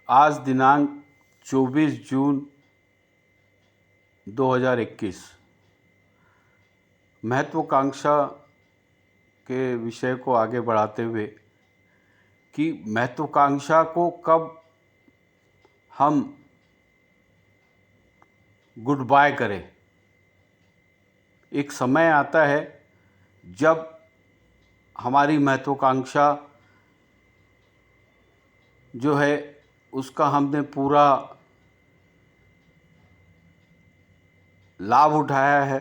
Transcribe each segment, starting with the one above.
आज दिनांक 24 जून 2021। महत्वाकांक्षा के विषय को आगे बढ़ाते हुए कि महत्वाकांक्षा को कब हम गुड बाय करें। एक समय आता है जब हमारी महत्वाकांक्षा जो है उसका हमने पूरा लाभ उठाया है।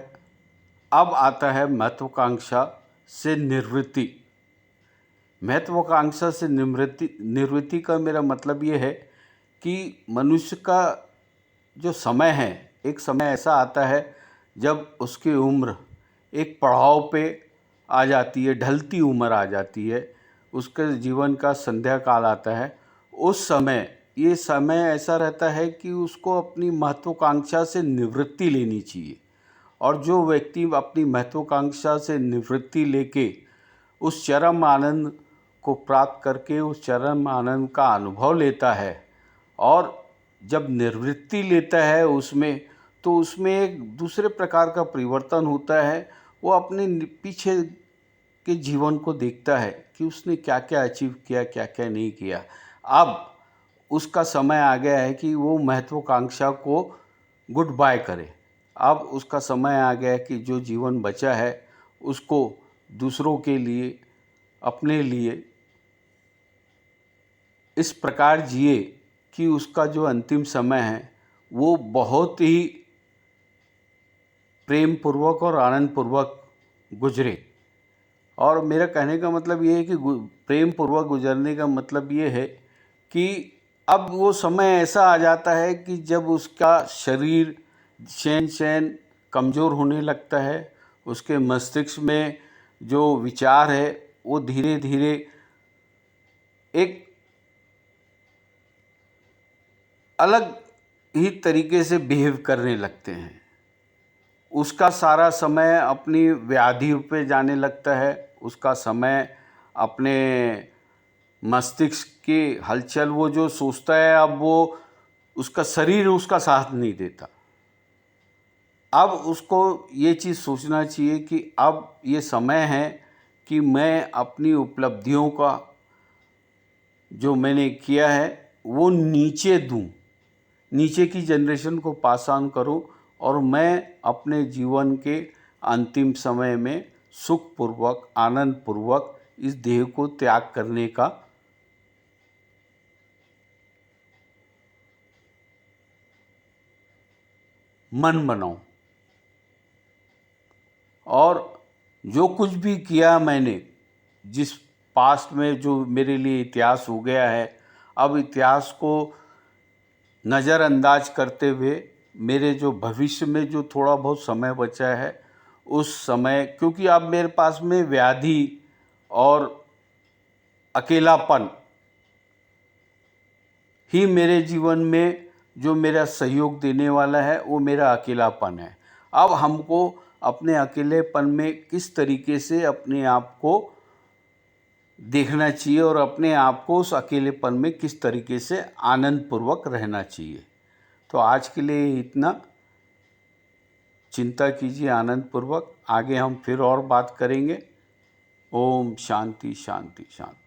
अब आता है महत्वाकांक्षा से निवृत्ति। महत्वाकांक्षा से निवृत्ति का मेरा मतलब ये है कि मनुष्य का जो समय है, एक समय ऐसा आता है जब उसकी उम्र एक पड़ाव पे आ जाती है, ढलती उम्र आ जाती है, उसके जीवन का संध्या काल आता है। उस समय ये समय ऐसा रहता है कि उसको अपनी महत्वाकांक्षा से निवृत्ति लेनी चाहिए। और जो व्यक्ति अपनी महत्वाकांक्षा से निवृत्ति लेके उस चरम आनंद को प्राप्त करके उस चरम आनंद का अनुभव लेता है और जब निवृत्ति लेता है उसमें, तो उसमें एक दूसरे प्रकार का परिवर्तन होता है। वो अपने पीछे के जीवन को देखता है कि उसने क्या क्या अचीव किया, क्या क्या नहीं किया। अब उसका समय आ गया है कि वो महत्वाकांक्षा को गुड बाय करे। अब उसका समय आ गया है कि जो जीवन बचा है उसको दूसरों के लिए, अपने लिए इस प्रकार जिए कि उसका जो अंतिम समय है वो बहुत ही प्रेम पूर्वक और आनंद पूर्वक गुजरे। और मेरा कहने का मतलब ये है कि प्रेम पूर्वक गुजरने का मतलब ये है कि अब वो समय ऐसा आ जाता है कि जब उसका शरीर शैन कमज़ोर होने लगता है, उसके मस्तिष्क में जो विचार है वो धीरे धीरे एक अलग ही तरीके से बिहेव करने लगते हैं। उसका सारा समय अपनी व्याधि पे जाने लगता है, उसका समय अपने मस्तिष्क की हलचल, वो जो सोचता है अब वो उसका शरीर उसका साथ नहीं देता। अब उसको ये चीज़ सोचना चाहिए कि अब ये समय है कि मैं अपनी उपलब्धियों का जो मैंने किया है वो नीचे दूं, नीचे की जनरेशन को पास ऑन करूं और मैं अपने जीवन के अंतिम समय में सुखपूर्वक, आनंदपूर्वक इस देह को त्याग करने का मन बनाऊं। और जो कुछ भी किया मैंने, जिस पास्ट में जो मेरे लिए इतिहास हो गया है, अब इतिहास को नज़रअंदाज करते हुए मेरे जो भविष्य में जो थोड़ा बहुत समय बचा है उस समय, क्योंकि अब मेरे पास में व्याधि और अकेलापन ही मेरे जीवन में जो मेरा सहयोग देने वाला है वो मेरा अकेलापन है। अब हमको अपने अकेलेपन में किस तरीके से अपने आप को देखना चाहिए और अपने आप को उस अकेलेपन में किस तरीके से आनंदपूर्वक रहना चाहिए। तो आज के लिए इतना। चिंता कीजिए आनंदपूर्वक, आगे हम फिर और बात करेंगे। ओम शांति शांति शांति।